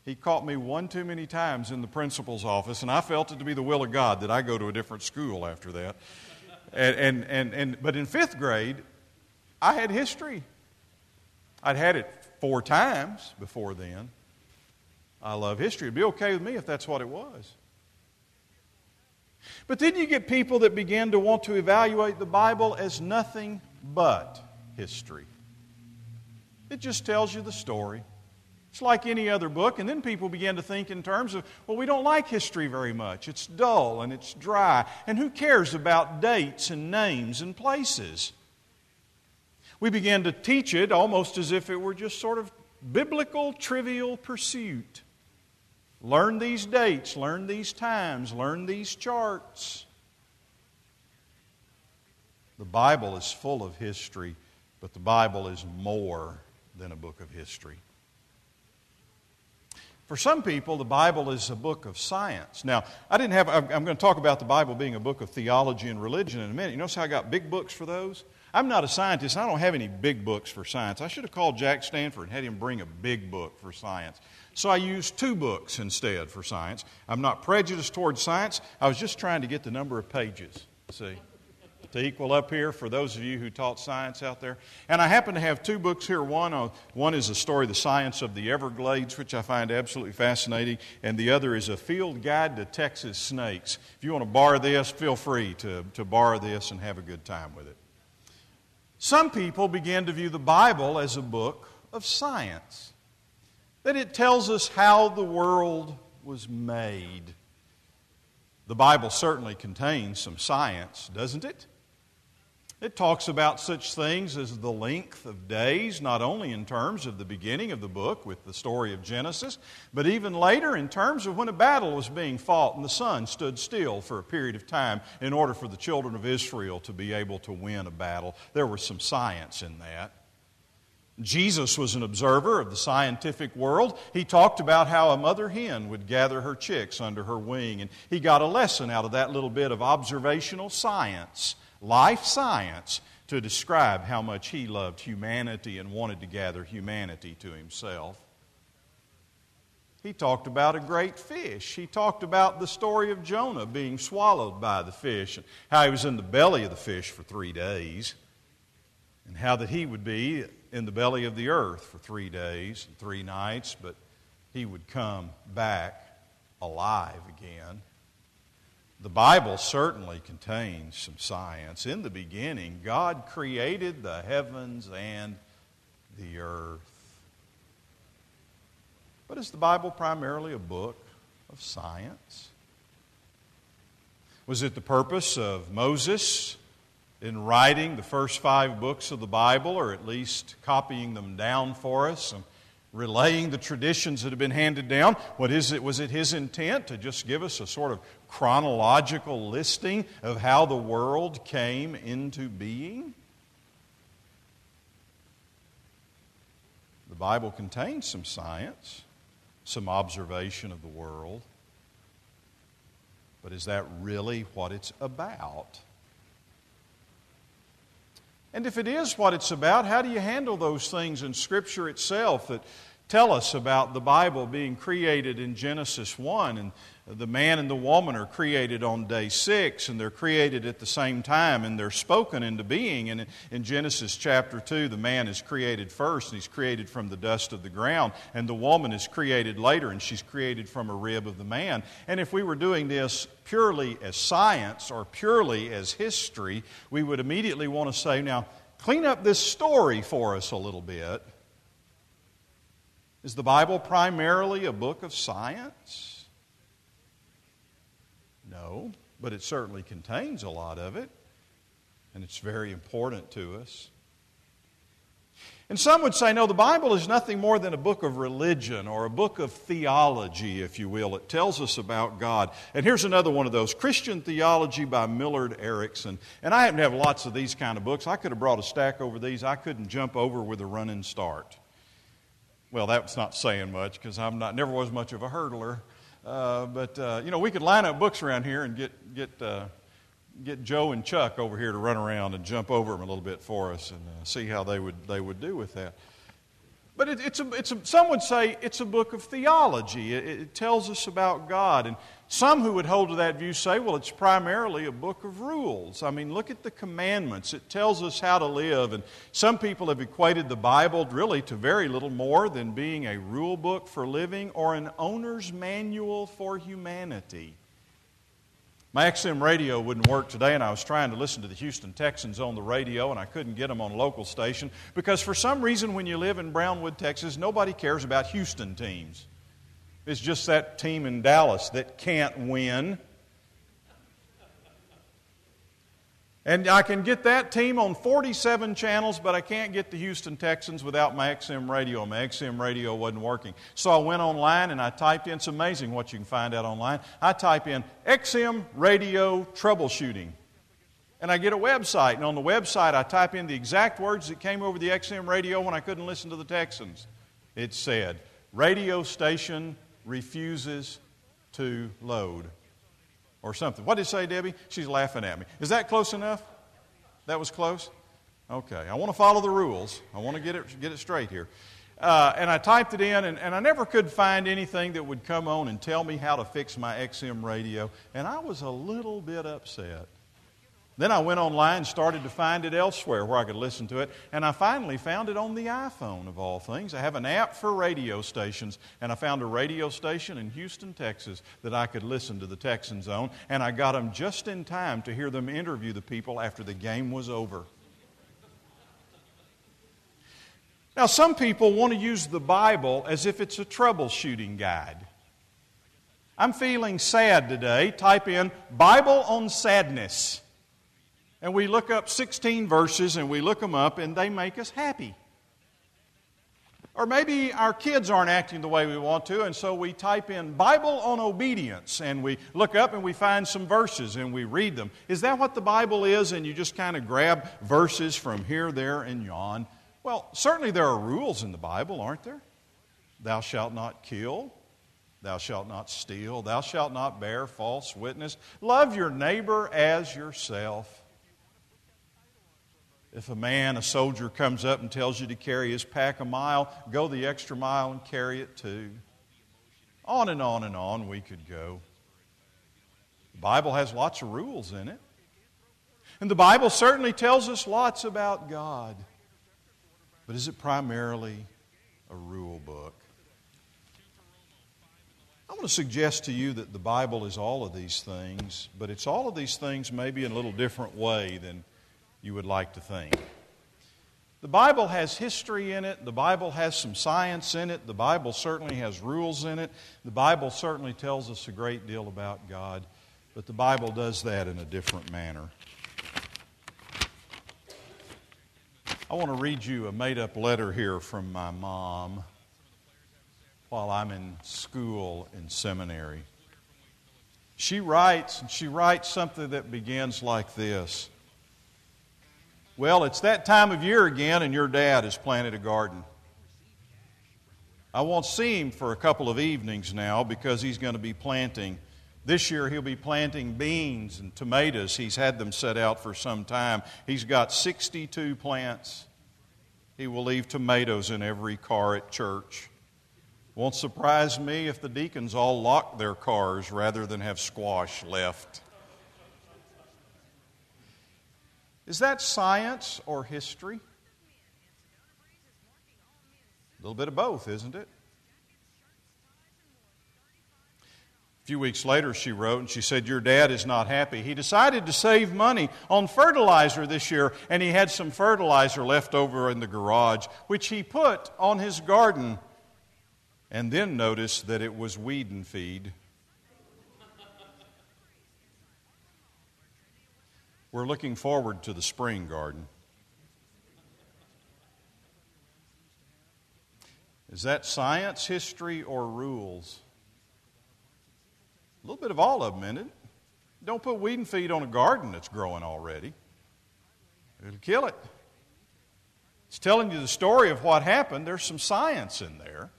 He caught me one too many times in the principal's office, and I felt it to be the will of God that I go to a different school after that. But in 5th grade, I had history. I'd had it 4 times before then. I love history. It'd be okay with me if that's what it was. But then you get people that begin to want to evaluate the Bible as nothing but history. It just tells you the story. It's like any other book, and then people begin to think in terms of, well, we don't like history very much. It's dull and it's dry, and who cares about dates and names and places? We began to teach it almost as if it were just sort of biblical trivial pursuit. Learn these dates, learn these times, learn these charts. The Bible is full of history, but the Bible is more than a book of history. For some people, the Bible is a book of science. Now, I'm going to talk about the Bible being a book of theology and religion in a minute. You notice how I got big books for those? I'm not a scientist. I don't have any big books for science. I should have called Jack Stanford and had him bring a big book for science. So I used 2 books instead for science. I'm not prejudiced towards science. I was just trying to get the number of pages, see, to equal up here for those of you who taught science out there. And I happen to have 2 books here. One is a story, The Science of the Everglades, which I find absolutely fascinating. And the other is a field guide to Texas snakes. If you want to borrow this, feel free to borrow this and have a good time with it. Some people begin to view the Bible as a book of science, that it tells us how the world was made. The Bible certainly contains some science, doesn't it? It talks about such things as the length of days, not only in terms of the beginning of the book with the story of Genesis, but even later in terms of when a battle was being fought and the sun stood still for a period of time in order for the children of Israel to be able to win a battle. There was some science in that. Jesus was an observer of the scientific world. He talked about how a mother hen would gather her chicks under her wing, and he got a lesson out of that little bit of observational science, life science, to describe how much he loved humanity and wanted to gather humanity to himself. He talked about a great fish. He talked about the story of Jonah being swallowed by the fish and how he was in the belly of the fish for 3 days, and how that he would be in the belly of the earth for 3 days and 3 nights, but he would come back alive again. The Bible certainly contains some science. In the beginning, God created the heavens and the earth. But is the Bible primarily a book of science? Was it the purpose of Moses in writing the first 5 books of the Bible, or at least copying them down for us and relaying the traditions that have been handed down? Was it his intent to just give us a sort of chronological listing of how the world came into being? The Bible contains some science, some observation of the world. But is that really what it's about? And if it is what it's about, how do you handle those things in Scripture itself that tell us about the Bible being created in Genesis 1, and the man and the woman are created on day 6, and they're created at the same time, and they're spoken into being. And in Genesis chapter 2, the man is created first, and he's created from the dust of the ground, and the woman is created later, and she's created from a rib of the man. And if we were doing this purely as science or purely as history, we would immediately want to say, now, clean up this story for us a little bit. Is the Bible primarily a book of science? No, but it certainly contains a lot of it, and it's very important to us. And some would say, no, the Bible is nothing more than a book of religion or a book of theology, if you will. It tells us about God. And here's another one of those, Christian Theology by Millard Erickson. And I happen to have lots of these kind of books. I could have brought a stack over these. I couldn't jump over with a running start. Well, that's not saying much because never was much of a hurdler. But we could line up books around here and get Joe and Chuck over here to run around and jump over them a little bit for us and see how they would do with that. But some would say it's a book of theology. It tells us about God. And some who would hold to that view say, well, it's primarily a book of rules. I mean, look at the commandments. It tells us how to live. And some people have equated the Bible really to very little more than being a rule book for living or an owner's manual for humanity. My XM radio wouldn't work today, and I was trying to listen to the Houston Texans on the radio, and I couldn't get them on a local station because for some reason when you live in Brownwood, Texas, nobody cares about Houston teams. It's just that team in Dallas that can't win. And I can get that team on 47 channels, but I can't get the Houston Texans without my XM radio. My XM radio wasn't working. So I went online and I typed in, it's amazing what you can find out online. I type in XM radio troubleshooting. And I get a website. And on the website I type in the exact words that came over the XM radio when I couldn't listen to the Texans. It said, radio station refuses to load. Or something. What did it say, Debbie? She's laughing at me. Is that close enough? That was close? Okay. I want to follow the rules. I want to get it straight here. And I typed it in, and I never could find anything that would come on and tell me how to fix my XM radio. And I was a little bit upset. Then I went online and started to find it elsewhere where I could listen to it. And I finally found it on the iPhone, of all things. I have an app for radio stations, and I found a radio station in Houston, Texas, that I could listen to the Texans on. And I got them just in time to hear them interview the people after the game was over. Now, some people want to use the Bible as if it's a troubleshooting guide. I'm feeling sad today. Type in Bible on sadness. And we look up 16 verses and we look them up and they make us happy. Or maybe our kids aren't acting the way we want to, and so we type in Bible on obedience and we look up and we find some verses and we read them. Is that what the Bible is? And you just kind of grab verses from here, there, and yon. Well, certainly there are rules in the Bible, aren't there? Thou shalt not kill. Thou shalt not steal. Thou shalt not bear false witness. Love your neighbor as yourself. If a soldier comes up and tells you to carry his pack a mile, go the extra mile and carry it too. On and on and on we could go. The Bible has lots of rules in it. And the Bible certainly tells us lots about God. But is it primarily a rule book? I want to suggest to you that the Bible is all of these things, but it's all of these things maybe in a little different way than you would like to think. The Bible has history in it. The Bible has some science in it. The Bible certainly has rules in it. The Bible certainly tells us a great deal about God. But the Bible does that in a different manner. I want to read you a made-up letter here from my mom while I'm in school in seminary. She writes something that begins like this. Well, it's that time of year again, and your dad has planted a garden. I won't see him for a couple of evenings now because he's going to be planting. This year he'll be planting beans and tomatoes. He's had them set out for some time. He's got 62 plants. He will leave tomatoes in every car at church. Won't surprise me if the deacons all lock their cars rather than have squash left. Is that science or history? A little bit of both, isn't it? A few weeks later she wrote and she said, your dad is not happy. He decided to save money on fertilizer this year, and he had some fertilizer left over in the garage, which he put on his garden, and then noticed that it was weed and feed. We're looking forward to the spring garden. Is that science, history, or rules? A little bit of all of them, isn't it? Don't put weed and feed on a garden that's growing already. It'll kill it. It's telling you the story of what happened. There's some science in there.